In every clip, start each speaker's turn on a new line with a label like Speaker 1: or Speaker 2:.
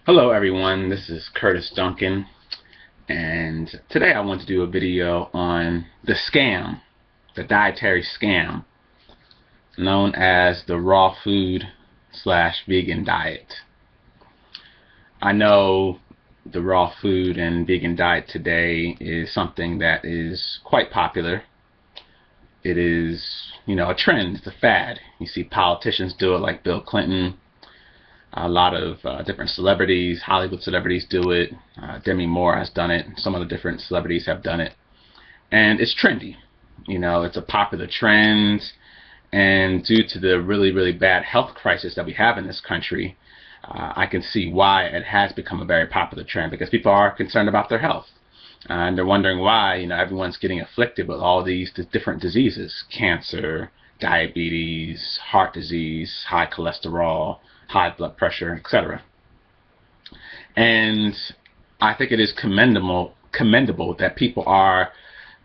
Speaker 1: Hello everyone, this is Curtis Duncan, and today I want to do a video on the scam, the dietary scam, known as the raw food slash vegan diet. I know the raw food and vegan diet today is something that is quite popular. It is, a trend, it's a fad. You see politicians do it like Bill Clinton. A lot of different celebrities, Hollywood celebrities do it. Demi Moore has done it. Some of the different celebrities have done it. And it's trendy. It's a popular trend. And due to the really, really bad health crisis that we have in this country, I can see why it has become a very popular trend, because people are concerned about their health. And they're wondering why, everyone's getting afflicted with all these different diseases: cancer, diabetes, heart disease, high cholesterol, high blood pressure, etc. And I think it is commendable that people are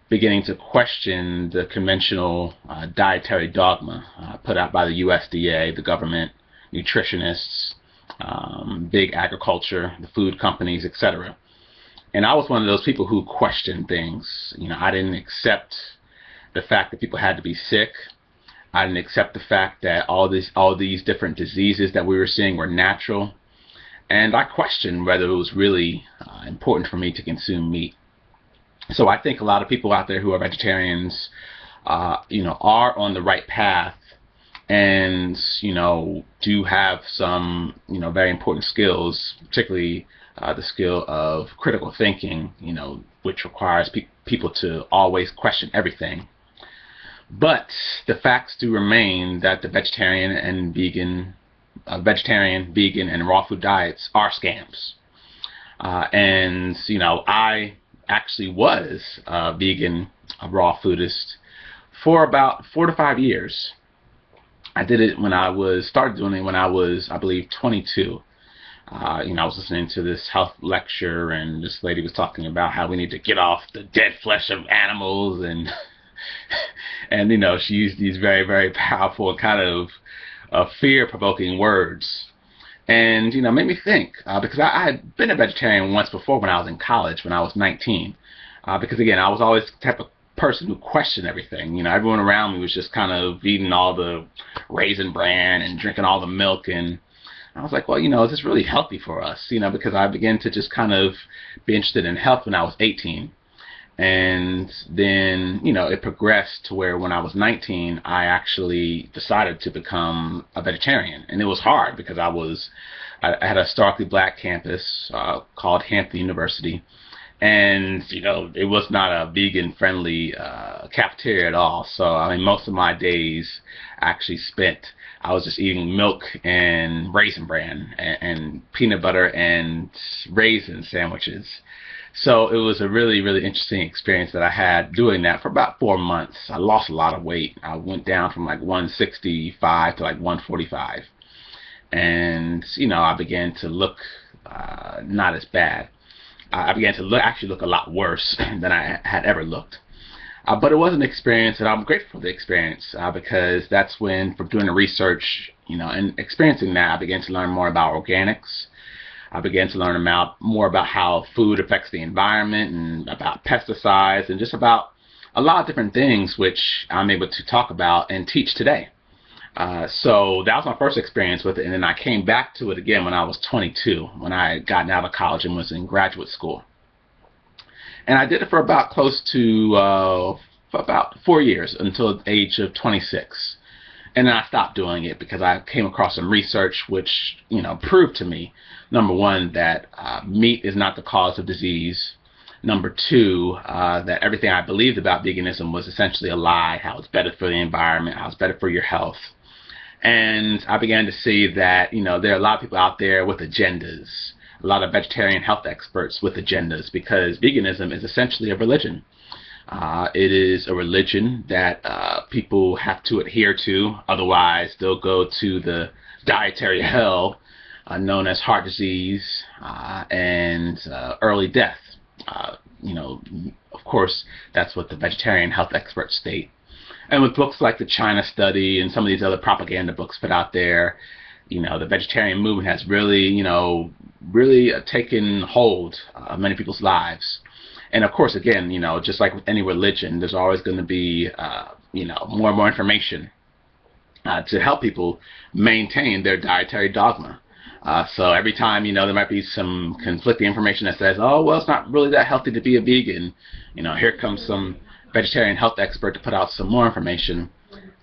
Speaker 1: beginning to question the conventional dietary dogma put out by the USDA, the government, nutritionists, big agriculture, the food companies, etc. And I was one of those people who questioned things. I didn't accept the fact that people had to be sick. I didn't accept the fact that all these different diseases that we were seeing were natural, and I questioned whether it was really important for me to consume meat. So I think a lot of people out there who are vegetarians, are on the right path, and do have some very important skills, particularly the skill of critical thinking, which requires people to always question everything. But the facts do remain that the vegetarian, vegan, and raw food diets are scams. And I actually was a vegan, a raw foodist for about 4 to 5 years. I did it started doing it when I was, I believe, 22. I was listening to this health lecture, and this lady was talking about how we need to get off the dead flesh of animals, and she used these very, very powerful kind of fear-provoking words, and made me think, because I had been a vegetarian once before when I was in college, when I was 19, because again, I was always the type of person who questioned everything. Everyone around me was just kind of eating all the Raisin Bran and drinking all the milk, and I was like, well, is this really healthy for us? Because I began to just kind of be interested in health when I was 18. And then, it progressed to where when I was 19, I actually decided to become a vegetarian. And it was hard because I had a historically black campus called Hampton University. And, it was not a vegan-friendly cafeteria at all. So, most of my days actually I was just eating milk and Raisin Bran and peanut butter and raisin sandwiches. So it was a really, really interesting experience that I had doing that for about 4 months. I lost a lot of weight. I went down from like 165 to like 145. And, I began to look not as bad. I began to actually look a lot worse than I had ever looked. But it was an experience, and I'm grateful for the experience, because that's when, from doing the research, and experiencing that, I began to learn more about organics. I began to learn more about how food affects the environment, and about pesticides, and just about a lot of different things which I'm able to talk about and teach today. So that was my first experience with it, and then I came back to it again when I was 22, when I had gotten out of college and was in graduate school. And I did it for about for about 4 years, until the age of 26. And then I stopped doing it because I came across some research which, proved to me, number one, that meat is not the cause of disease. Number two, that everything I believed about veganism was essentially a lie, how it's better for the environment, how it's better for your health. And I began to see that, there are a lot of people out there with agendas, a lot of vegetarian health experts with agendas, because veganism is essentially a religion. It is a religion that people have to adhere to, otherwise they'll go to the dietary hell known as heart disease and early death. Of course, that's what the vegetarian health experts state. And with books like the China Study and some of these other propaganda books put out there, the vegetarian movement has really, really taken hold of many people's lives. And of course, again, just like with any religion, there's always going to be, more and more information to help people maintain their dietary dogma. So every time, there might be some conflicting information that says, oh, well, it's not really that healthy to be a vegan. Here comes some vegetarian health expert to put out some more information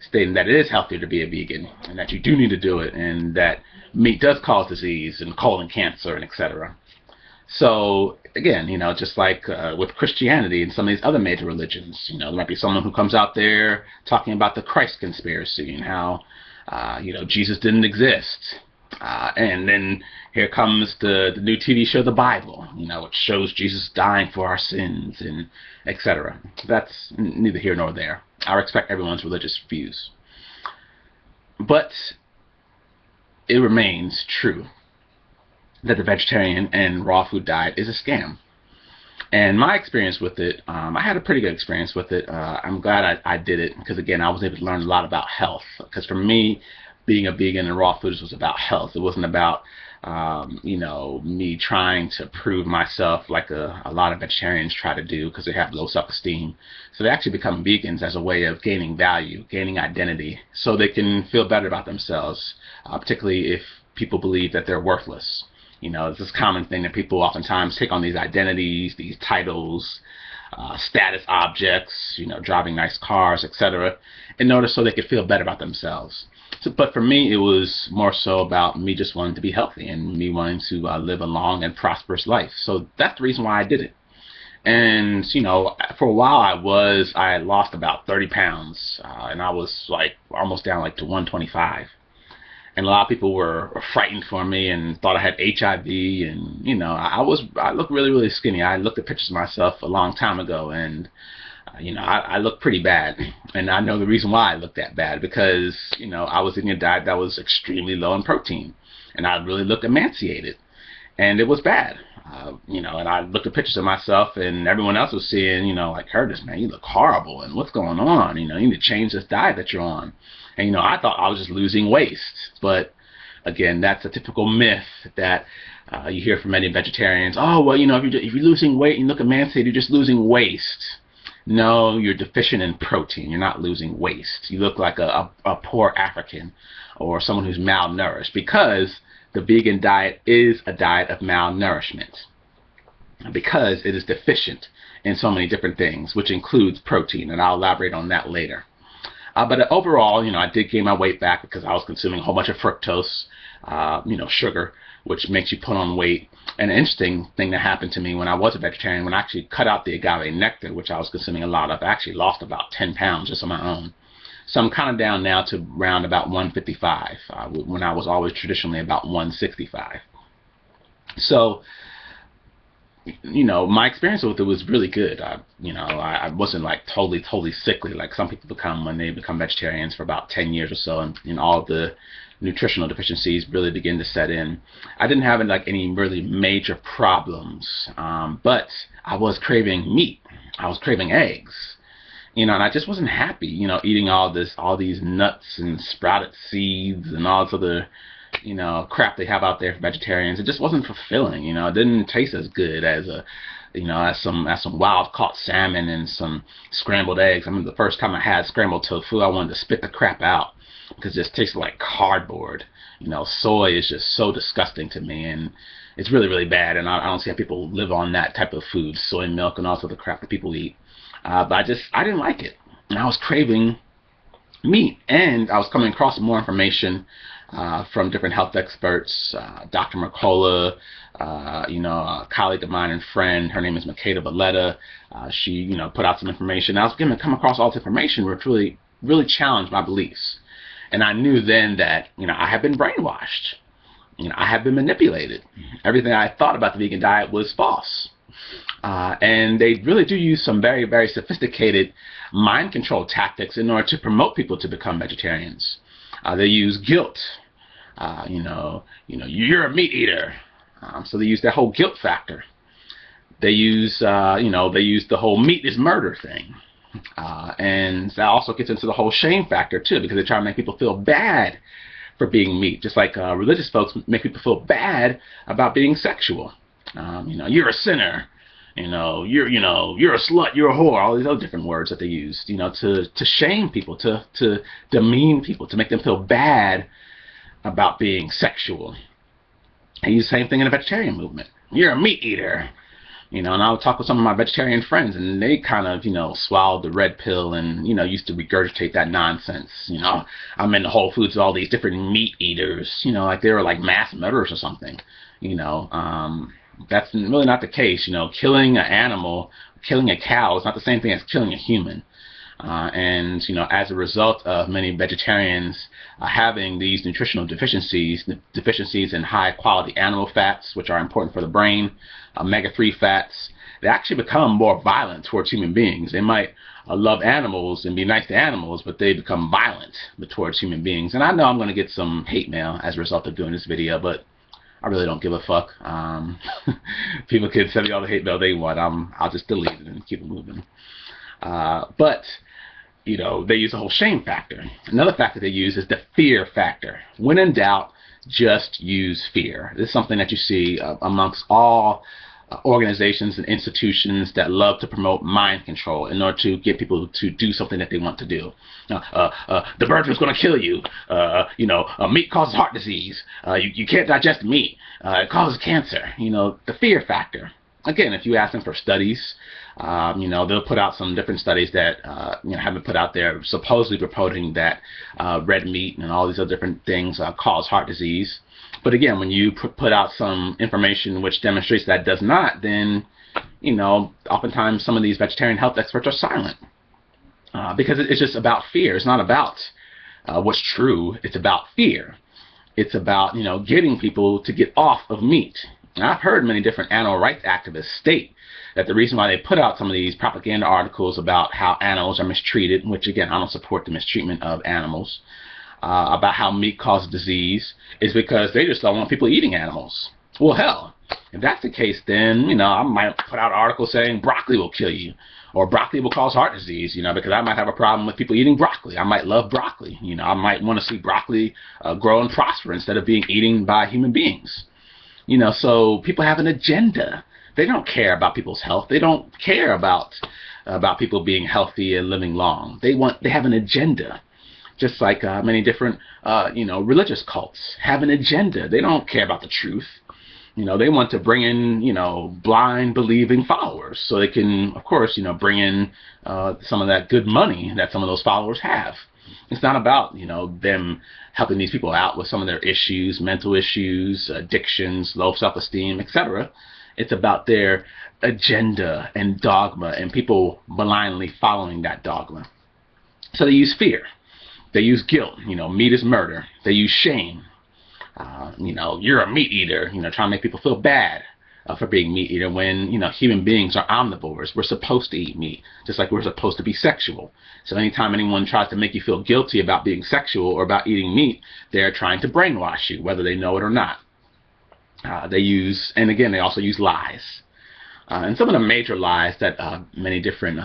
Speaker 1: stating that it is healthier to be a vegan and that you do need to do it and that meat does cause disease and colon cancer and etc. So again, just like with Christianity and some of these other major religions, there might be someone who comes out there talking about the Christ conspiracy and how, Jesus didn't exist. And then here comes the new TV show, The Bible, which shows Jesus dying for our sins and etc. That's neither here nor there. I respect everyone's religious views. But it remains true that the vegetarian and raw food diet is a scam. And my experience with it, I had a pretty good experience with it. I'm glad I did it because, again, I was able to learn a lot about health. Because for me, being a vegan and raw foods was about health. It wasn't about, me trying to prove myself like a lot of vegetarians try to do because they have low self-esteem. So they actually become vegans as a way of gaining value, gaining identity, so they can feel better about themselves, particularly if people believe that they're worthless. It's this common thing that people oftentimes take on these identities, these titles, status objects, driving nice cars, etc., in order so they could feel better about themselves. But for me, it was more so about me just wanting to be healthy and me wanting to live a long and prosperous life. So that's the reason why I did it. And, for a while I had lost about 30 pounds, and I was like almost down like to 125. And a lot of people were frightened for me and thought I had HIV, and I looked really, really skinny. I looked at pictures of myself a long time ago, and I looked pretty bad. And I know the reason why I looked that bad, because I was eating a diet that was extremely low in protein, and I really looked emaciated, and it was bad. And I looked at pictures of myself, and everyone else was seeing, like, Curtis, man, you look horrible, and what's going on? You need to change this diet that you're on. And, I thought I was just losing waste. But, again, that's a typical myth that you hear from many vegetarians. Oh, well, if you're losing weight and you look emaciated, you're just losing waste. No, you're deficient in protein. You're not losing waste. You look like a poor African or someone who's malnourished, because the vegan diet is a diet of malnourishment, because it is deficient in so many different things, which includes protein, and I'll elaborate on that later. But overall, I did gain my weight back because I was consuming a whole bunch of fructose, sugar, which makes you put on weight. And an interesting thing that happened to me when I was a vegetarian, when I actually cut out the agave nectar, which I was consuming a lot of, I actually lost about 10 pounds just on my own. So I'm kind of down now to around about 155, when I was always traditionally about 165. So, my experience with it was really good. I wasn't like totally sickly like some people become when they become vegetarians for about 10 years or so, and all the nutritional deficiencies really begin to set in. I didn't have like any really major problems, but I was craving meat. I was craving eggs. And I just wasn't happy, eating all these nuts and sprouted seeds and all this other crap they have out there for vegetarians. It just wasn't fulfilling. It didn't taste as good as as some wild caught salmon and some scrambled eggs. I mean, the first time I had scrambled tofu, I wanted to spit the crap out because it just tasted like cardboard. Soy is just so disgusting to me, and it's really, really bad. And I don't see how people live on that type of food, soy milk and all sorts of crap that people eat. But I didn't like it, and I was craving meat, and I was coming across more information from different health experts. Dr. Mercola, a colleague of mine and friend, her name is Makeda Valletta. She, put out some information. I was going to come across all this information which really, really challenged my beliefs. And I knew then that, I had been brainwashed. I had been manipulated. Everything I thought about the vegan diet was false. And they really do use some very, very sophisticated mind control tactics in order to promote people to become vegetarians. They use guilt. You're a meat eater. So they use that whole guilt factor. They use, they use the whole meat is murder thing. And that also gets into the whole shame factor too, because they try to make people feel bad for being meat. Just like religious folks make people feel bad about being sexual. You're a sinner. You're a slut, you're a whore, all these other different words that they use, to shame people, to demean people, to make them feel bad about being sexual. And use the same thing in the vegetarian movement. You're a meat eater. And I'll talk with some of my vegetarian friends, and they kind of, swallowed the red pill and, used to regurgitate that nonsense. I'm in the Whole Foods with all these different meat eaters, like they were like mass murderers or something. That's really not the case. Killing an animal, killing a cow is not the same thing as killing a human. As a result of many vegetarians having these nutritional deficiencies in high quality animal fats, which are important for the brain, omega-3 fats, they actually become more violent towards human beings. They might love animals and be nice to animals, but they become violent towards human beings. And I know I'm going to get some hate mail as a result of doing this video, but I really don't give a fuck. People can send me all the hate mail they want. I'll just delete it and keep it moving. But they use the whole shame factor. Another factor they use is the fear factor. When in doubt, just use fear. This is something that you see amongst all organizations and institutions that love to promote mind control in order to get people to do something that they want to do. The burger is going to kill you. Meat causes heart disease. You can't digest meat. It causes cancer. The fear factor. Again, if you ask them for studies, they'll put out some different studies that have been put out there supposedly promoting that red meat and all these other different things cause heart disease. But again, when you put out some information which demonstrates that does not, then oftentimes some of these vegetarian health experts are silent because it's just about fear. It's not about what's true. It's about fear. It's about getting people to get off of meat. And I've heard many different animal rights activists state that the reason why they put out some of these propaganda articles about how animals are mistreated, which again, I don't support the mistreatment of animals, about how meat causes disease, is because they just don't want people eating animals. Well, hell, if that's the case, then, I might put out an article saying broccoli will kill you, or broccoli will cause heart disease, because I might have a problem with people eating broccoli. I might love broccoli. I might want to see broccoli grow and prosper instead of being eaten by human beings. So people have an agenda. They don't care about people's health. They don't care about people being healthy and living long. They have an agenda. Just like many different, religious cults have an agenda. They don't care about the truth. They want to bring in, blind believing followers so they can, of course, bring in some of that good money that some of those followers have. It's not about, them helping these people out with some of their issues, mental issues, addictions, low self-esteem, etc. It's about their agenda and dogma and people blindly following that dogma. So they use fear. They use guilt. Meat is murder. They use shame. You're a meat eater, trying to make people feel bad for being meat eater when, human beings are omnivores. We're supposed to eat meat, just like we're supposed to be sexual. So anytime anyone tries to make you feel guilty about being sexual or about eating meat, they're trying to brainwash you, whether they know it or not. They also use lies. And some of the major lies that many different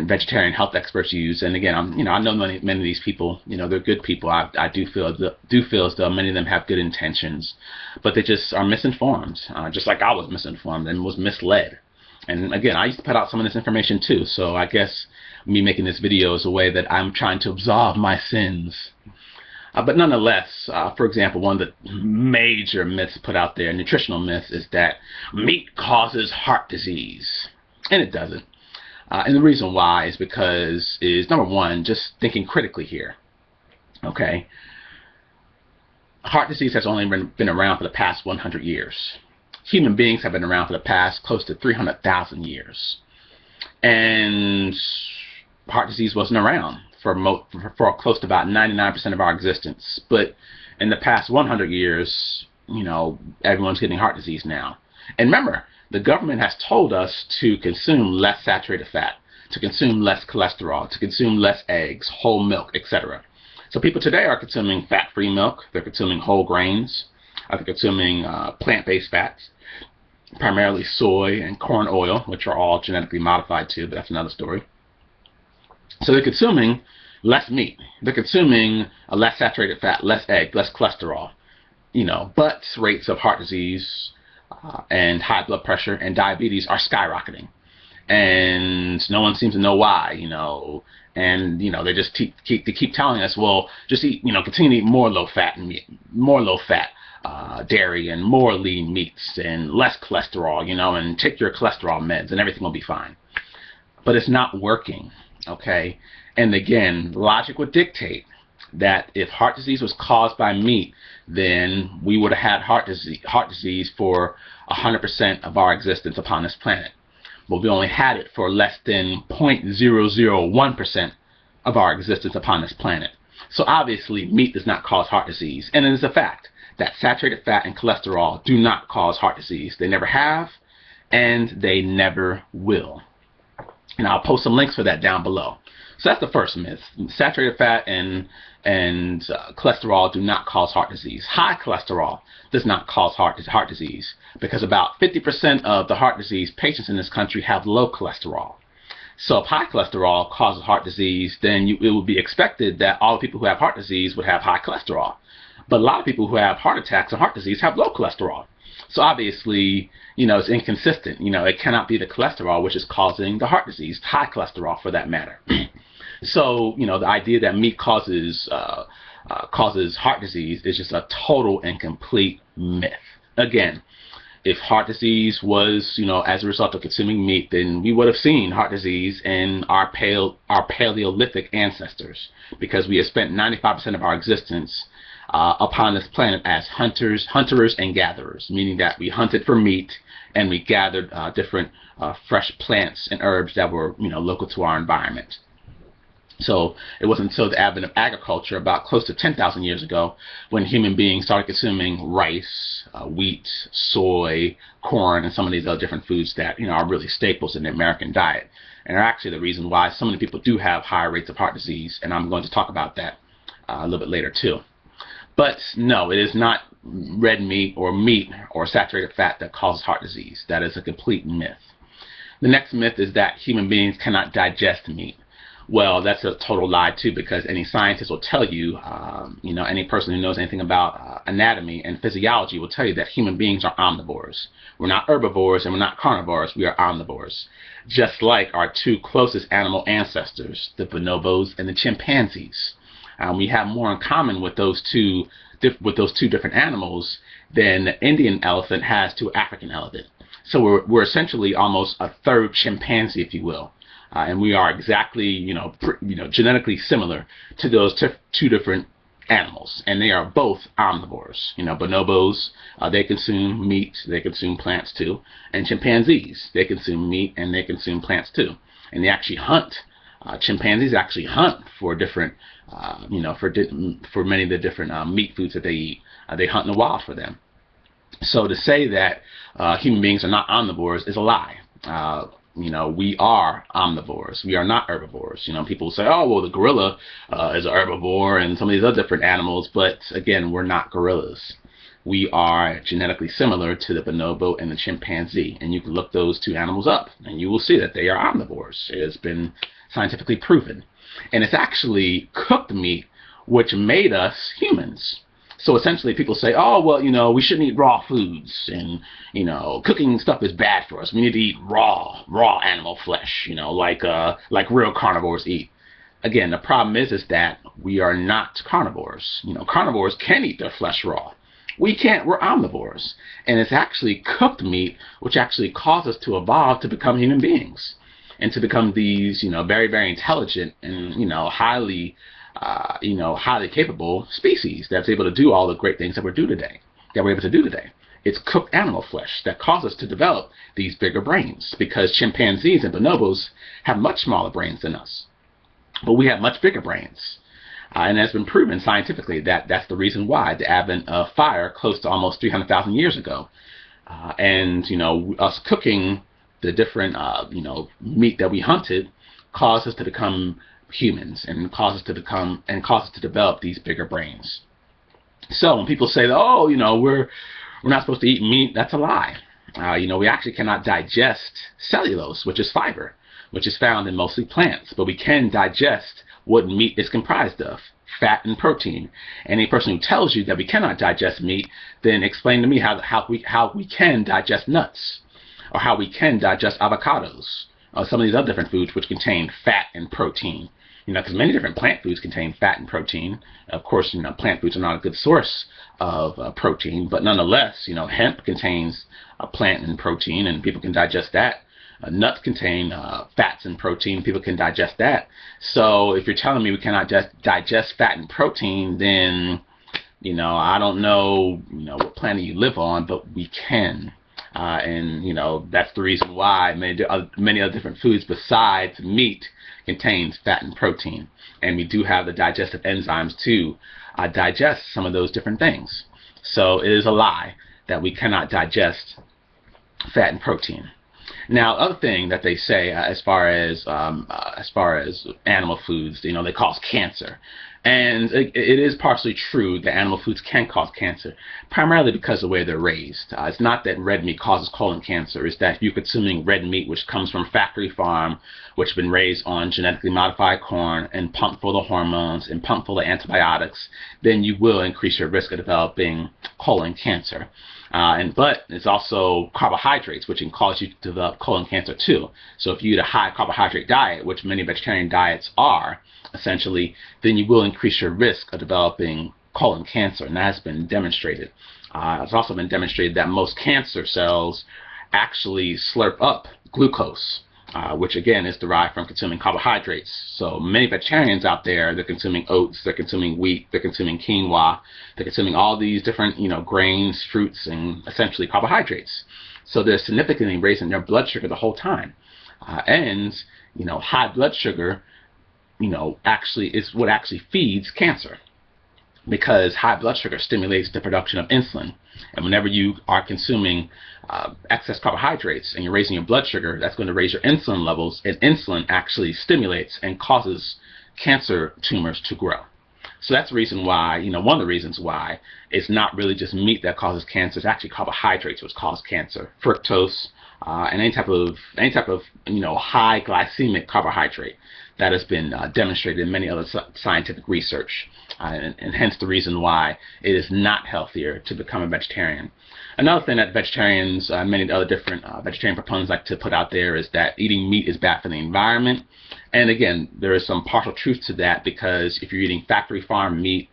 Speaker 1: vegetarian health experts use, and again, I know many of these people, they're good people. I do feel as though many of them have good intentions, but they just are misinformed, just like I was misinformed and was misled. And again, I used to put out some of this information too, so I guess me making this video is a way that I'm trying to absolve my sins. But nonetheless, for example, one of the major myths put out there, nutritional myths, is that meat causes heart disease, and it doesn't. And the reason why is because, number one, just thinking critically here. Okay, heart disease has only been around for the past 100 years. Human beings have been around for the past close to 300,000 years. And heart disease wasn't around for close to about 99% of our existence. But in the past 100 years, everyone's getting heart disease now. And remember, the government has told us to consume less saturated fat, to consume less cholesterol, to consume less eggs, whole milk, etc. So people today are consuming fat-free milk, they're consuming whole grains, they're consuming plant-based fats, primarily soy and corn oil, which are all genetically modified too, but that's another story. So they're consuming, less meat. They're consuming a less saturated fat, less egg, less cholesterol. But rates of heart disease and high blood pressure and diabetes are skyrocketing, and no one seems to know why. And they just keep telling us, well, just eat, continue to eat more low fat and meat, more low fat dairy and more lean meats and less cholesterol, and take your cholesterol meds and everything will be fine. But it's not working, okay? And again, logic would dictate that if heart disease was caused by meat, then we would have had heart disease for 100% of our existence upon this planet. But we only had it for less than 0.001% of our existence upon this planet. So obviously, meat does not cause heart disease. And it is a fact that saturated fat and cholesterol do not cause heart disease. They never have, and they never will. And I'll post some links for that down below. So that's the first myth. Saturated fat and cholesterol do not cause heart disease. High cholesterol does not cause heart disease, because about 50% of the heart disease patients in this country have low cholesterol. So if high cholesterol causes heart disease, then it would be expected that all the people who have heart disease would have high cholesterol. But a lot of people who have heart attacks and heart disease have low cholesterol. So obviously, it's inconsistent. It cannot be the cholesterol which is causing the heart disease, high cholesterol for that matter. So, the idea that meat causes heart disease is just a total and complete myth. Again, if heart disease was, as a result of consuming meat, then we would have seen heart disease in our Paleolithic ancestors, because we have spent 95% of our existence upon this planet as hunterers and gatherers, meaning that we hunted for meat and we gathered different fresh plants and herbs that were, local to our environment. So it wasn't until the advent of agriculture about close to 10,000 years ago when human beings started consuming rice, wheat, soy, corn, and some of these other different foods that are really staples in the American diet, and are actually the reason why so many people do have higher rates of heart disease. And I'm going to talk about that a little bit later too. But no, it is not red meat or saturated fat that causes heart disease. That is a complete myth. The next myth is that human beings cannot digest meat. Well, that's a total lie too, because any scientist will tell you, any person who knows anything about anatomy and physiology will tell you that human beings are omnivores. We're not herbivores and we're not carnivores, we are omnivores. Just like our two closest animal ancestors, the bonobos and the chimpanzees. We have more in common with those two different animals than the Indian elephant has to African elephant. So we're essentially almost a third chimpanzee, if you will. And we are exactly, genetically similar to those two different animals, and they are both omnivores. Bonobos, they consume meat, they consume plants too, and chimpanzees, they consume meat and they consume plants too, and they actually hunt. Chimpanzees actually hunt for different, for many of the different meat foods that they eat. They hunt in the wild for them. So to say that human beings are not omnivores is a lie. We are omnivores. We are not herbivores. People say, oh, well, the gorilla is an herbivore and some of these other different animals, but again, we're not gorillas. We are genetically similar to the bonobo and the chimpanzee, and you can look those two animals up, and you will see that they are omnivores. It has been scientifically proven. And it's actually cooked meat which made us humans. So essentially people say, oh, well, we shouldn't eat raw foods, and, cooking stuff is bad for us. We need to eat raw animal flesh, like real carnivores eat. Again, the problem is that we are not carnivores. Carnivores can eat their flesh raw. We can't. We're omnivores. And it's actually cooked meat which actually caused us to evolve to become human beings and to become these, very, very intelligent and, highly capable species that's able to do all the great things that we're able to do today. It's cooked animal flesh that caused us to develop these bigger brains, because chimpanzees and bonobos have much smaller brains than us, but we have much bigger brains. And it's been proven scientifically that that's the reason why the advent of fire close to almost 300,000 years ago, and us cooking the different meat that we hunted caused us to become humans and cause us to develop these bigger brains. So when people say, oh, we're not supposed to eat meat, that's a lie. We actually cannot digest cellulose, which is fiber. which is found in mostly plants, but we can digest what meat is comprised of, fat and protein. Any person who tells you that we cannot digest meat, then explain to me how we can digest nuts, or how we can digest avocados, or some of these other different foods which contain fat and protein. Because many different plant foods contain fat and protein. Of course, plant foods are not a good source of protein, but nonetheless, hemp contains plant and protein, and people can digest that. Nuts contain fats and protein. People can digest that. So if you're telling me we cannot just digest fat and protein, then, I don't know, what planet you live on, but we can. And that's the reason why many other different foods besides meat contains fat and protein, and we do have the digestive enzymes to digest some of those different things. So it is a lie that we cannot digest fat and protein. Now, other thing that they say as far as animal foods, they cause cancer. And it is partially true that animal foods can cause cancer, primarily because of the way they're raised. It's not that red meat causes colon cancer. It's that if you're consuming red meat, which comes from factory farm, which has been raised on genetically modified corn and pumped full of hormones and pumped full of antibiotics, then you will increase your risk of developing colon cancer. But it's also carbohydrates, which can cause you to develop colon cancer too. So if you eat a high carbohydrate diet, which many vegetarian diets are, essentially, then you will increase your risk of developing colon cancer, and that has been demonstrated. It's also been demonstrated that most cancer cells actually slurp up glucose, which again is derived from consuming carbohydrates. So many vegetarians out there, they're consuming oats, they're consuming wheat, they're consuming quinoa, they're consuming all these different grains, fruits, and essentially carbohydrates. So they're significantly raising their blood sugar the whole time. And high blood sugar actually is what actually feeds cancer, because high blood sugar stimulates the production of insulin. And whenever you are consuming excess carbohydrates and you're raising your blood sugar, that's going to raise your insulin levels, and insulin actually stimulates and causes cancer tumors to grow. So that's the reason why, one of the reasons why it's not really just meat that causes cancer, it's actually carbohydrates which cause cancer. Fructose, and any type of high glycemic carbohydrate. That has been demonstrated in many other scientific research, and hence the reason why it is not healthier to become a vegetarian. Another thing that vegetarians, many other different vegetarian proponents like to put out there is that eating meat is bad for the environment. And again, there is some partial truth to that, because if you're eating factory farm meat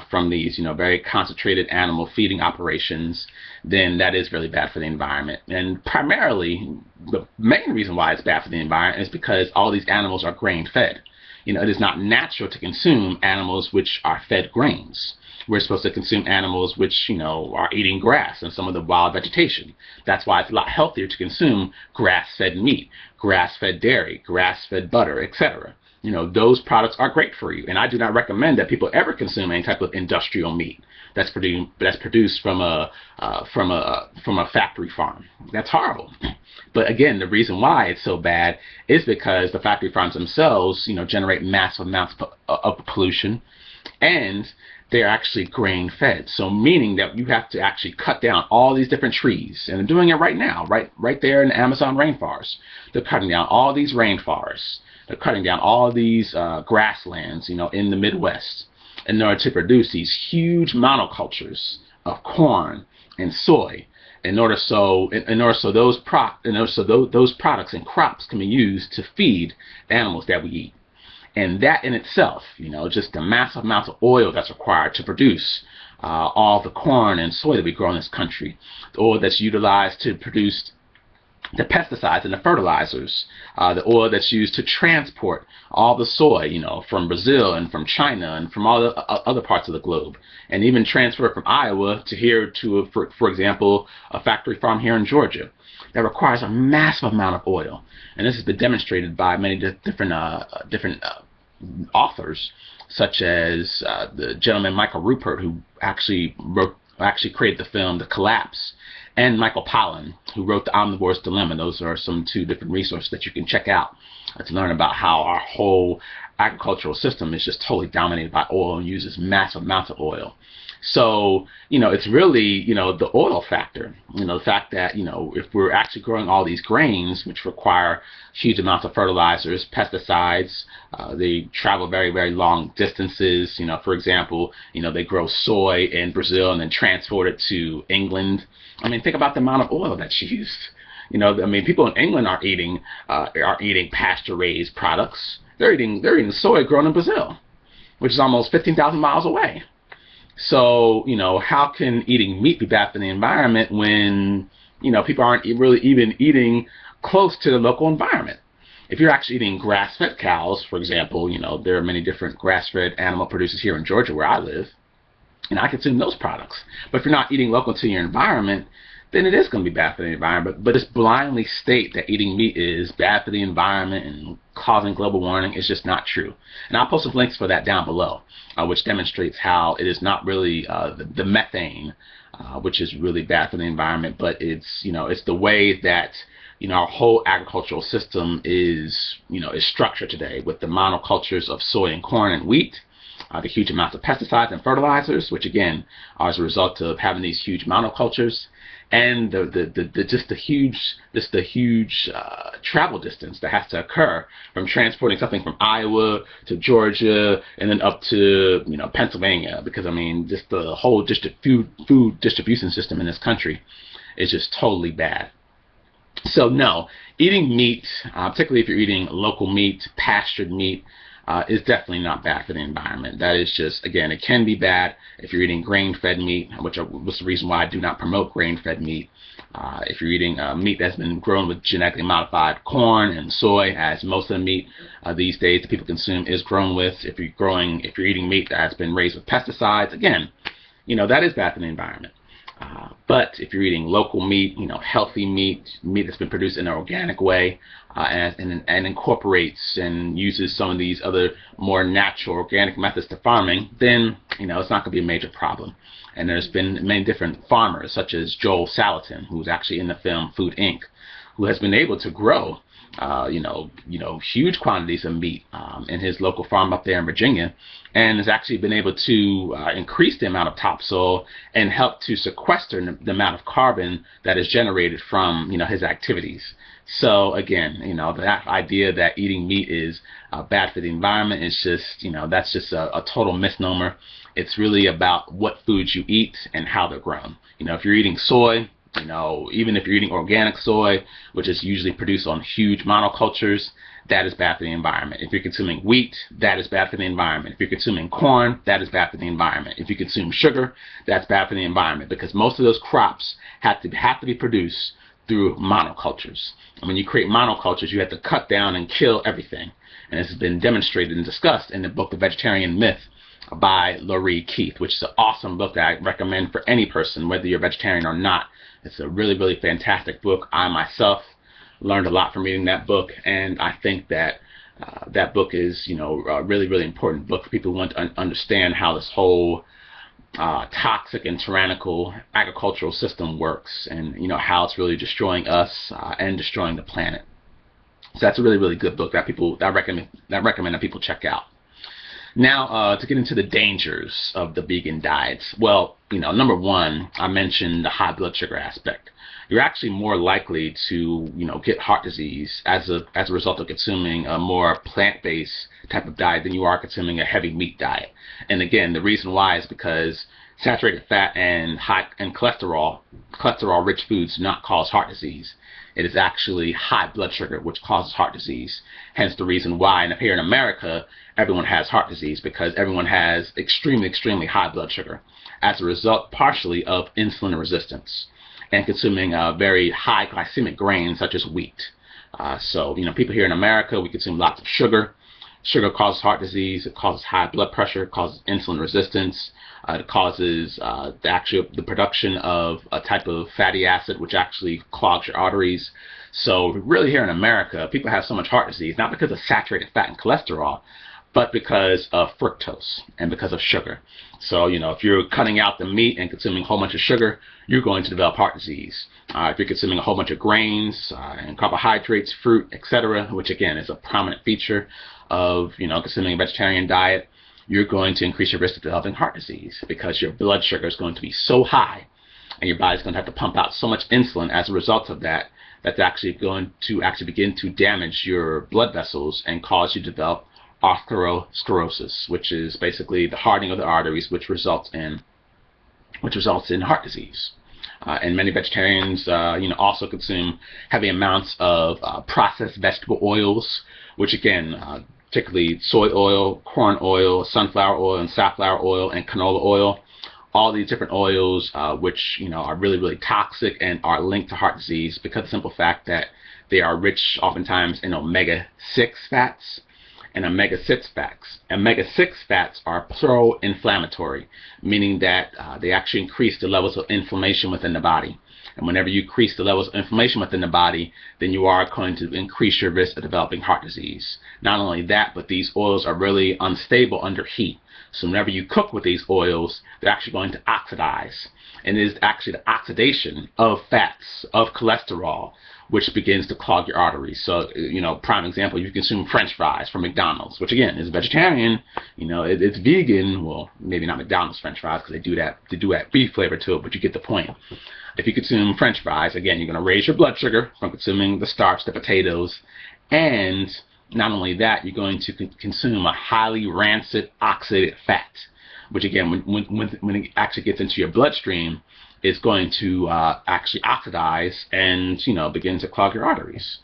Speaker 1: from these very concentrated animal feeding operations, then that is really bad for the environment. And primarily, the main reason why it's bad for the environment is because all these animals are grain fed. It is not natural to consume animals which are fed grains. We're supposed to consume animals which, are eating grass and some of the wild vegetation. That's why it's a lot healthier to consume grass-fed meat, grass-fed dairy, grass-fed butter, etc. Those products are great for you, and I do not recommend that people ever consume any type of industrial meat that's produced from a factory farm. That's horrible. But again, the reason why it's so bad is because the factory farms themselves, generate massive amounts of pollution, and they're actually grain fed. So meaning that you have to actually cut down all these different trees, and they're doing it right now, right there in the Amazon rainforest. They're cutting down all these rainforests. They're cutting down all these grasslands, in the Midwest, in order to produce these huge monocultures of corn and soy, in order so those products and crops can be used to feed the animals that we eat. And that in itself, just the massive amounts of oil that's required to produce all the corn and soy that we grow in this country, the oil that's utilized to produce the pesticides and the fertilizers, the oil that's used to transport all the soy, from Brazil and from China and from all the other parts of the globe, and even transfer from Iowa to here to, for example, a factory farm here in Georgia. That requires a massive amount of oil, and this has been demonstrated by many different authors, such as the gentleman Michael Rupert, who actually created the film The Collapse, and Michael Pollan, who wrote The Omnivore's Dilemma. Those are some two different resources that you can check out to learn about how our whole agricultural system is just totally dominated by oil and uses massive amounts of oil. So, it's really, the oil factor, the fact that, if we're actually growing all these grains, which require huge amounts of fertilizers, pesticides, they travel very, very long distances. For example, they grow soy in Brazil and then transport it to England. I mean, think about the amount of oil that's used. People in England are eating pasture-raised products. They're eating soy grown in Brazil, which is almost 15,000 miles away. So, how can eating meat be bad for the environment when, people aren't really even eating close to the local environment? If you're actually eating grass-fed cows, for example, there are many different grass-fed animal producers here in Georgia where I live, and I consume those products. But if you're not eating local to your environment, then it is going to be bad for the environment. But just blindly state that eating meat is bad for the environment and causing global warming is just not true. And I'll post some links for that down below, which demonstrates how it is not really the methane, which is really bad for the environment, but it's the way that our whole agricultural system is structured today, with the monocultures of soy and corn and wheat. The huge amounts of pesticides and fertilizers, which again are as a result of having these huge monocultures, and the huge travel distance that has to occur from transporting something from Iowa to Georgia and then up to Pennsylvania, because just the whole food distribution system in this country is just totally bad. So no, eating meat, particularly if you're eating local meat, pastured meat, is definitely not bad for the environment. That is just, again, it can be bad if you're eating grain-fed meat, which was the reason why I do not promote grain-fed meat. If you're eating meat that's been grown with genetically modified corn and soy, as most of the meat these days that people consume is grown with. If you're eating meat that's been raised with pesticides, again, that is bad for the environment. But if you're eating local meat, healthy meat that's been produced in an organic way, and incorporates and uses some of these other more natural organic methods to farming, then it's not going to be a major problem. And there's been many different farmers, such as Joel Salatin, who's actually in the film Food Inc., who has been able to grow huge quantities of meat in his local farm up there in Virginia, and has actually been able to increase the amount of topsoil and help to sequester the amount of carbon that is generated from his activities. So again, that idea that eating meat is bad for the environment is just, that's just a total misnomer. It's really about what foods you eat and how they're grown. If you're eating soy, even if you're eating organic soy, which is usually produced on huge monocultures, that is bad for the environment. If you're consuming wheat, that is bad for the environment. If you're consuming corn, that is bad for the environment. If you consume sugar, that's bad for the environment, because most of those crops have to be produced through monocultures. And when you create monocultures, you have to cut down and kill everything. And this has been demonstrated and discussed in the book The Vegetarian Myth by Laurie Keith, which is an awesome book that I recommend for any person, whether you're a vegetarian or not. It's a really, really fantastic book. I myself learned a lot from reading that book, and I think that that book is, a really, really important book for people who want to understand how this whole toxic and tyrannical agricultural system works, and how it's really destroying us and destroying the planet. So that's a really, really good book that I recommend that people check out. Now, to get into the dangers of the vegan diets. Well, number one, I mentioned the high blood sugar aspect. You're actually more likely to, get heart disease as a result of consuming a more plant-based type of diet than you are consuming a heavy meat diet. And again, the reason why is because saturated fat and cholesterol-rich foods do not cause heart disease. It is actually high blood sugar which causes heart disease. Hence the reason why, and here in America, everyone has heart disease, because everyone has extremely, extremely high blood sugar as a result partially of insulin resistance and consuming very high glycemic grains such as wheat. So, people here in America, we consume lots of sugar. Sugar causes heart disease. It causes high blood pressure. It causes insulin resistance. It causes the production of a type of fatty acid which actually clogs your arteries. So really here in America, people have so much heart disease, not because of saturated fat and cholesterol, but because of fructose and because of sugar. So, if you're cutting out the meat and consuming a whole bunch of sugar, you're going to develop heart disease. If you're consuming a whole bunch of grains and carbohydrates, fruit, etc., which again is a prominent feature of, consuming a vegetarian diet, you're going to increase your risk of developing heart disease, because your blood sugar is going to be so high and your body's going to have to pump out so much insulin as a result of that, that's actually going to begin to damage your blood vessels and cause you to develop atherosclerosis, which is basically the hardening of the arteries, which results in heart disease. And many vegetarians, also consume heavy amounts of processed vegetable oils, which again, particularly soy oil, corn oil, sunflower oil, and safflower oil, and canola oil. All these different oils, which are really, really toxic and are linked to heart disease because of the simple fact that they are rich oftentimes in omega-6 fats and omega-6 fats. Omega-6 fats are pro-inflammatory, meaning that they actually increase the levels of inflammation within the body. And whenever you increase the levels of inflammation within the body, then you are going to increase your risk of developing heart disease. Not only that, but these oils are really unstable under heat. So whenever you cook with these oils, they're actually going to oxidize. And it is actually the oxidation of fats, of cholesterol, which begins to clog your arteries. So, prime example, you consume French fries from McDonald's, which again is vegetarian, it's vegan. Well, maybe not McDonald's French fries because they do add beef flavor to it, but you get the point. If you consume French fries, again, you're going to raise your blood sugar from consuming the starch, the potatoes, and not only that, you're going to consume a highly rancid, oxidated fat, which again, when it actually gets into your bloodstream, is going to actually oxidize and begin to clog your arteries,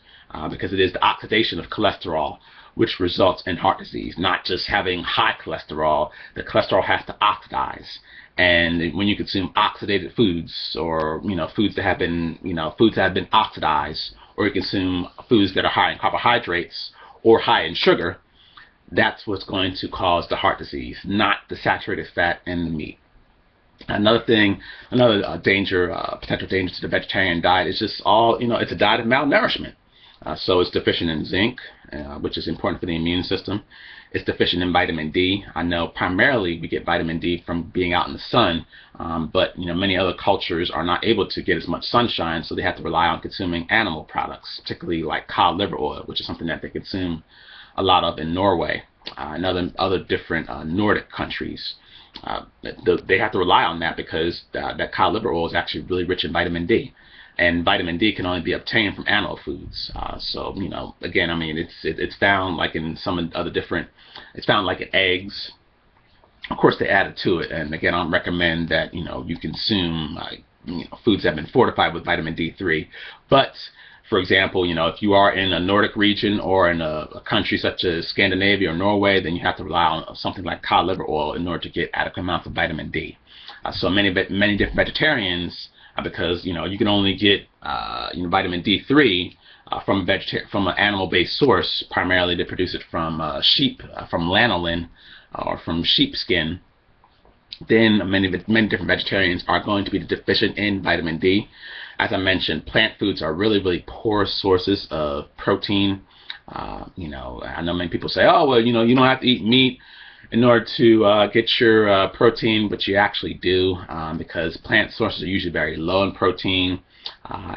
Speaker 1: because it is the oxidation of cholesterol which results in heart disease. Not just having high cholesterol, the cholesterol has to oxidize. And when you consume oxidated foods, or foods that have been oxidized, or you consume foods that are high in carbohydrates or high in sugar, that's what's going to cause the heart disease, not the saturated fat in the meat. Another thing, potential danger to the vegetarian diet is just it's a diet of malnourishment. So it's deficient in zinc, which is important for the immune system. It's deficient in vitamin D. I know primarily we get vitamin D from being out in the sun, but many other cultures are not able to get as much sunshine, so they have to rely on consuming animal products, particularly like cod liver oil, which is something that they consume a lot of in Norway and other different Nordic countries. They have to rely on that because that cod liver oil is actually really rich in vitamin D. And vitamin D can only be obtained from animal foods. So, again, it's found like in some other different, it's found like in eggs. Of course, they added to it. And again, I don't recommend that, you consume foods that have been fortified with vitamin D3. But, for example, if you are in a Nordic region or in a country such as Scandinavia or Norway, then you have to rely on something like cod liver oil in order to get adequate amounts of vitamin D. So many different vegetarians, because you can only get vitamin D3 from an animal-based source. Primarily, they produce it from sheep, from lanolin, or from sheepskin. Then many different vegetarians are going to be deficient in vitamin D. As I mentioned, plant foods are really, really poor sources of protein. I know many people say, oh, well, you don't have to eat meat in order to get your protein, but you actually do, because plant sources are usually very low in protein,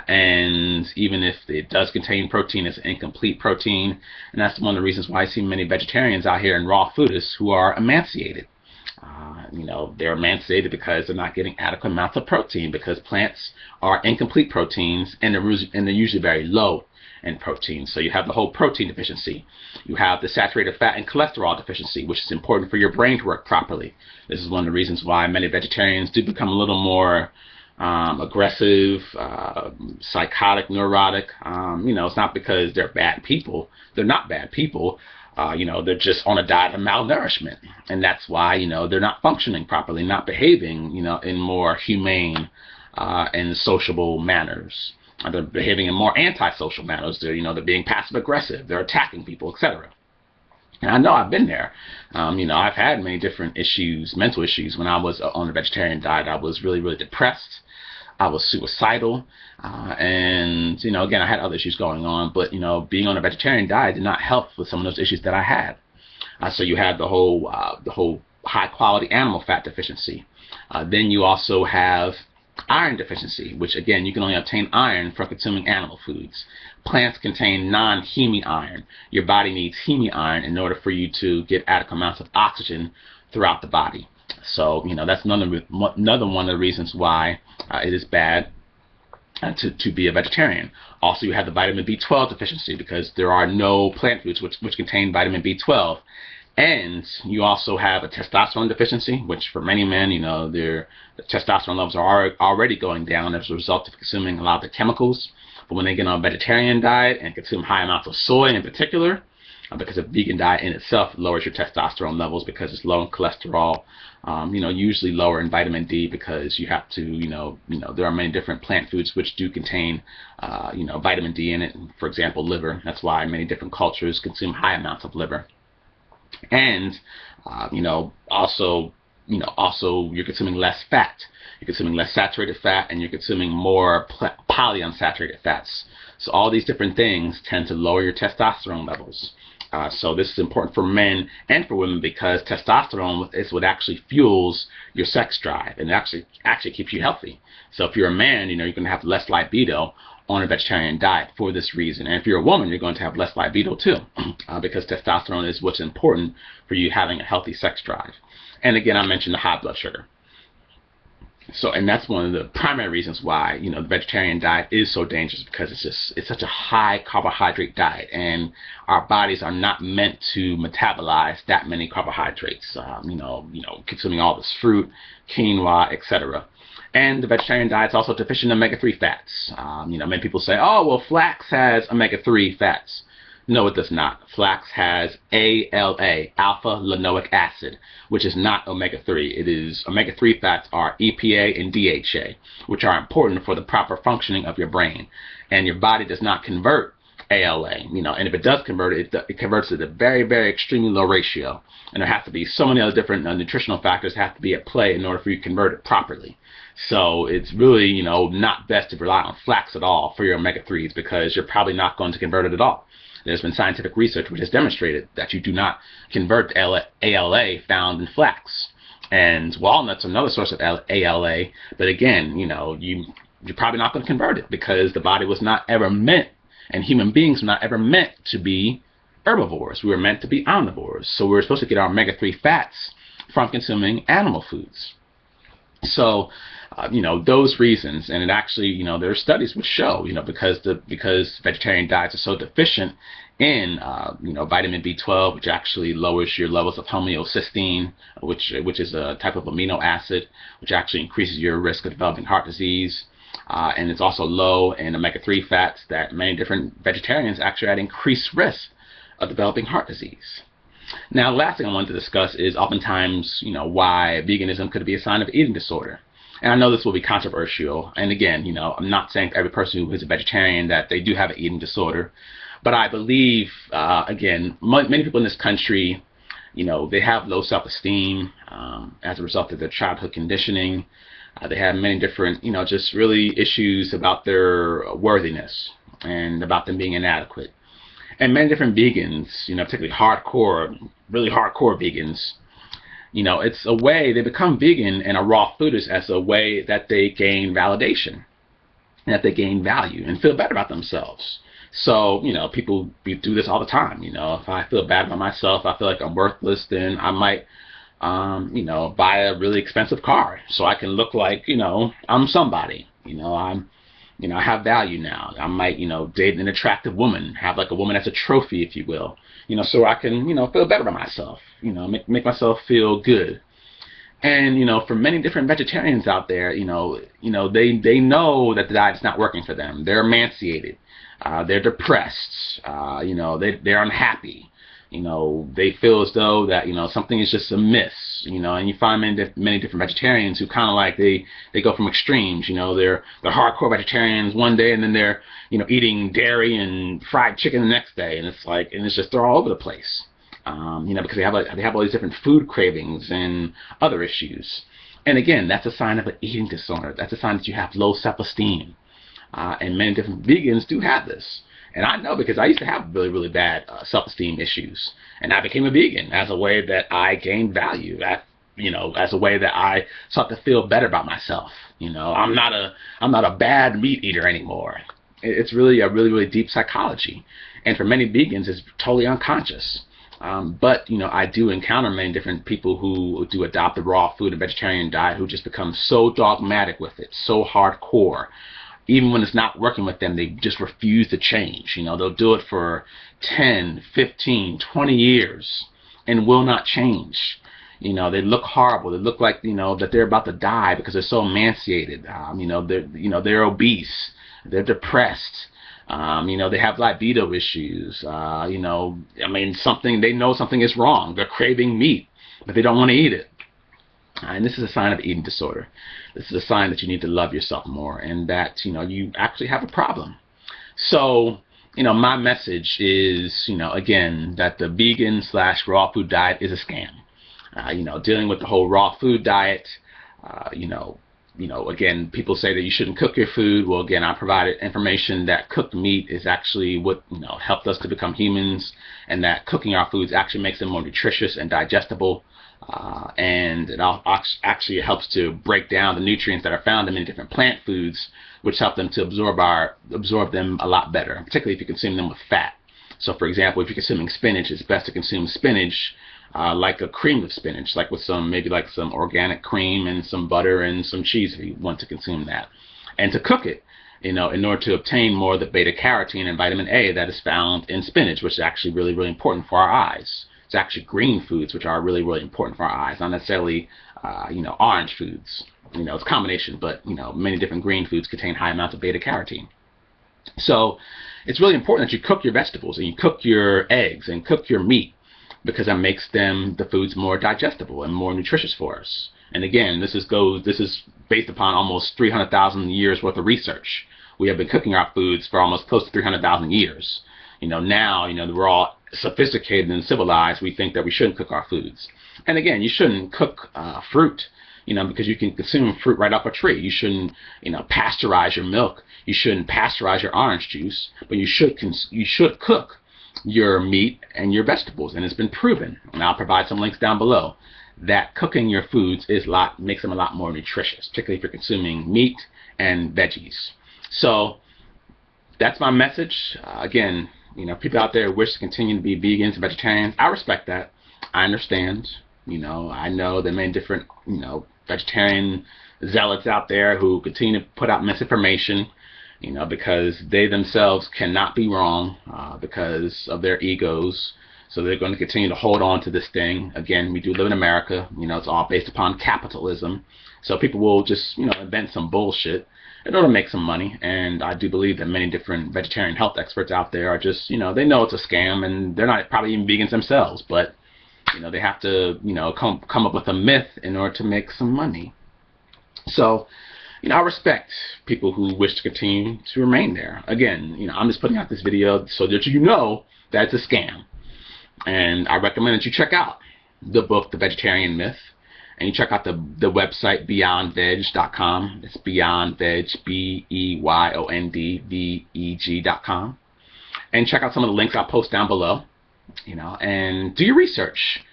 Speaker 1: and even if it does contain protein, it's incomplete protein, and that's one of the reasons why I see many vegetarians out here and raw foodists who are emaciated. They're emaciated because they're not getting adequate amounts of protein, because plants are incomplete proteins, and they're usually very low in protein. So you have the whole protein deficiency. You have the saturated fat and cholesterol deficiency, which is important for your brain to work properly. This is one of the reasons why many vegetarians do become a little more aggressive, psychotic, neurotic. It's not because they're bad people. They're not bad people. They're just on a diet of malnourishment, and that's why they're not functioning properly, not behaving in more humane and sociable manners. They're behaving in more antisocial manners. They're being passive aggressive. They're attacking people, etc. And I know I've been there. I've had many different issues, mental issues. When I was on a vegetarian diet, I was really, really depressed. I was suicidal, and again, I had other issues going on. But being on a vegetarian diet did not help with some of those issues that I had. So you have the whole high quality animal fat deficiency. Then you also have iron deficiency, which again, you can only obtain iron from consuming animal foods. Plants contain non-heme iron. Your body needs heme iron in order for you to get adequate amounts of oxygen throughout the body. So, that's another one of the reasons why it is bad to be a vegetarian. Also, you have the vitamin B12 deficiency because there are no plant foods which contain vitamin B12. And you also have a testosterone deficiency, which for many men, the testosterone levels are already going down as a result of consuming a lot of the chemicals. But when they get on a vegetarian diet and consume high amounts of soy in particular, because a vegan diet in itself lowers your testosterone levels because it's low in cholesterol, usually lower in vitamin D because you have to, there are many different plant foods which do contain, vitamin D in it. For example, liver. That's why many different cultures consume high amounts of liver. And, also you're consuming less fat. You're consuming less saturated fat, and you're consuming more polyunsaturated fats. So all these different things tend to lower your testosterone levels. So this is important for men and for women because testosterone is what actually fuels your sex drive, and it actually keeps you healthy. So if you're a man, you're going to have less libido on a vegetarian diet for this reason. And if you're a woman, you're going to have less libido too, because testosterone is what's important for you having a healthy sex drive. And again, I mentioned the high blood sugar. So, and that's one of the primary reasons why, the vegetarian diet is so dangerous, because it's such a high carbohydrate diet, and our bodies are not meant to metabolize that many carbohydrates, consuming all this fruit, quinoa, etc. And the vegetarian diet is also deficient in omega-3 fats. Many people say, oh, well, flax has omega-3 fats. No, it does not. Flax has ALA, alpha-linoleic acid, which is not omega-3. It is omega-3 fats are EPA and DHA, which are important for the proper functioning of your brain. And your body does not convert ALA, and if it does convert it, it converts it at a very, very extremely low ratio. And there have to be so many other different nutritional factors have to be at play in order for you to convert it properly. So it's really, not best to rely on flax at all for your omega-3s, because you're probably not going to convert it at all. There's been scientific research which has demonstrated that you do not convert ALA found in flax. And walnuts are another source of ALA, but again, you're probably not going to convert it, because the body was not ever meant, and human beings were not ever meant to be herbivores. We were meant to be omnivores. So we were supposed to get our omega-3 fats from consuming animal foods. So, those reasons, and it actually, there are studies which show, because vegetarian diets are so deficient in, vitamin B12, which actually lowers your levels of homeocysteine, which is a type of amino acid, which actually increases your risk of developing heart disease. And it's also low in omega-3 fats that many different vegetarians actually had increased risk of developing heart disease. Now, the last thing I wanted to discuss is oftentimes, why veganism could be a sign of eating disorder. And I know this will be controversial. And again, I'm not saying to every person who is a vegetarian that they do have an eating disorder. But I believe, again, many people in this country, they have low self-esteem as a result of their childhood conditioning. They have many different, just really issues about their worthiness and about them being inadequate. And many different vegans, particularly really hardcore vegans, it's a way they become vegan and a raw foodist as a way that they gain validation, and that they gain value and feel better about themselves. So, people do this all the time. If I feel bad about myself, I feel like I'm worthless, then I might, buy a really expensive car so I can look like, I'm somebody. I have value now. I might, date an attractive woman, have like a woman as a trophy, if you will, so I can, feel better about myself, make myself feel good. And, for many different vegetarians out there, they know that the diet is not working for them. They're emaciated. They're depressed. They're unhappy. They feel as though that, something is just amiss, and you find many different vegetarians who kind of like, they go from extremes, they're hardcore vegetarians one day, and then they're, eating dairy and fried chicken the next day, and it's just, they're all over the place, because they have all these different food cravings and other issues. And again, that's a sign of an eating disorder. That's a sign that you have low self-esteem, and many different vegans do have this. And I know, because I used to have really, really bad self-esteem issues. And I became a vegan as a way that I gained value, as a way that I sought to feel better about myself. I'm not a bad meat eater anymore. It's really a really, really deep psychology. And for many vegans, it's totally unconscious. But, I do encounter many different people who do adopt the raw food and vegetarian diet who just become so dogmatic with it, so hardcore. Even when it's not working with them, they just refuse to change. They'll do it for 10, 15, 20 years and will not change. They look horrible. They look like, that they're about to die because they're so emaciated. They're obese. They're depressed. They have libido issues. They know something is wrong. They're craving meat, but they don't want to eat it. And this is a sign of eating disorder. This is a sign that you need to love yourself more and that, you actually have a problem. So, my message is, again, that the vegan/raw food diet is a scam. Dealing with the whole raw food diet, again, people say that you shouldn't cook your food. Well, again, I provided information that cooked meat is actually what, helped us to become humans, and that cooking our foods actually makes them more nutritious and digestible. And it actually helps to break down the nutrients that are found in many different plant foods, which help them to absorb them a lot better, particularly if you consume them with fat. So, for example, if you're consuming spinach, it's best to consume spinach like a cream of spinach, like with some organic cream and some butter and some cheese if you want to consume that. And to cook it, in order to obtain more of the beta carotene and vitamin A that is found in spinach, which is actually really, really important for our eyes. It's actually green foods which are really, really important for our eyes, not necessarily, orange foods. It's a combination, but, many different green foods contain high amounts of beta carotene. So it's really important that you cook your vegetables and you cook your eggs and cook your meat, because that makes the foods more digestible and more nutritious for us. And again, this is based upon almost 300,000 years worth of research. We have been cooking our foods for almost close to 300,000 years. Now, we're all sophisticated and civilized. We think that we shouldn't cook our foods. And again, you shouldn't cook fruit, because you can consume fruit right off a tree. You shouldn't, pasteurize your milk. You shouldn't pasteurize your orange juice, but you should cook your meat and your vegetables, and it's been proven, and I'll provide some links down below, that cooking your foods makes them a lot more nutritious, particularly if you're consuming meat and veggies. So that's my message. Again, people out there who wish to continue to be vegans and vegetarians, I respect that. I understand. I know there are many different, vegetarian zealots out there who continue to put out misinformation, because they themselves cannot be wrong because of their egos. So they're going to continue to hold on to this thing. Again, we do live in America. It's all based upon capitalism. So people will just, invent some bullshit in order to make some money. And I do believe that many different vegetarian health experts out there are just, they know it's a scam, and they're not probably even vegans themselves. But, they have to, come up with a myth in order to make some money. So, I respect people who wish to continue to remain there. Again, I'm just putting out this video so that that it's a scam. And I recommend that you check out the book, The Vegetarian Myth, and you check out the website, beyondveg.com. It's beyondveg, BEYONDVEG.com. And check out some of the links I'll post down below, and do your research.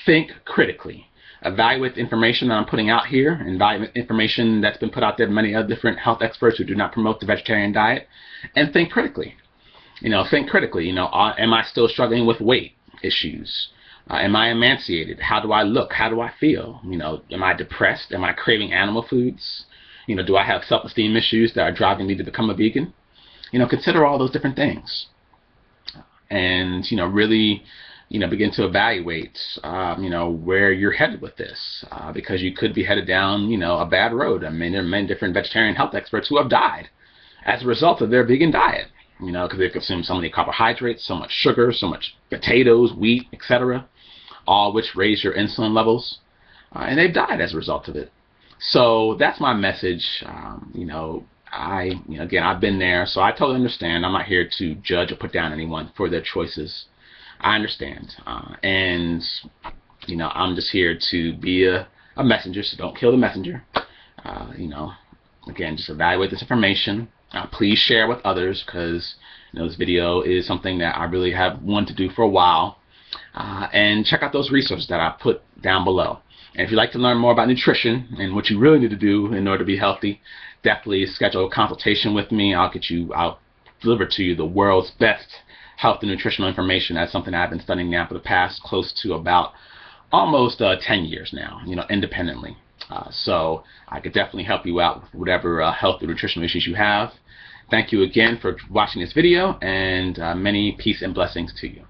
Speaker 1: Think critically. Evaluate the information that I'm putting out here, and evaluate information that's been put out there by many other different health experts who do not promote the vegetarian diet, and think critically. Think critically. Am I still struggling with weight issues? Am I emaciated? How do I look? How do I feel? Am I depressed? Am I craving animal foods? Do I have self-esteem issues that are driving me to become a vegan? Consider all those different things. And, really, begin to evaluate, where you're headed with this, because you could be headed down, a bad road. I mean, there are many different vegetarian health experts who have died as a result of their vegan diet, because they consume so many carbohydrates, so much sugar, so much potatoes, wheat, etc., all which raise your insulin levels, and they've died as a result of it. So that's my message. Again, I've been there, so I totally understand. I'm not here to judge or put down anyone for their choices. I understand, and I'm just here to be a messenger, so don't kill the messenger. Again, just evaluate this information. Please share with others, because this video is something that I really have wanted to do for a while. And check out those resources that I put down below. And if you'd like to learn more about nutrition and what you really need to do in order to be healthy, definitely schedule a consultation with me. I'll deliver to you the world's best health and nutritional information. That's something I've been studying now for the past close to about almost 10 years now, independently. So I could definitely help you out with whatever health or nutritional issues you have. Thank you again for watching this video, and many peace and blessings to you.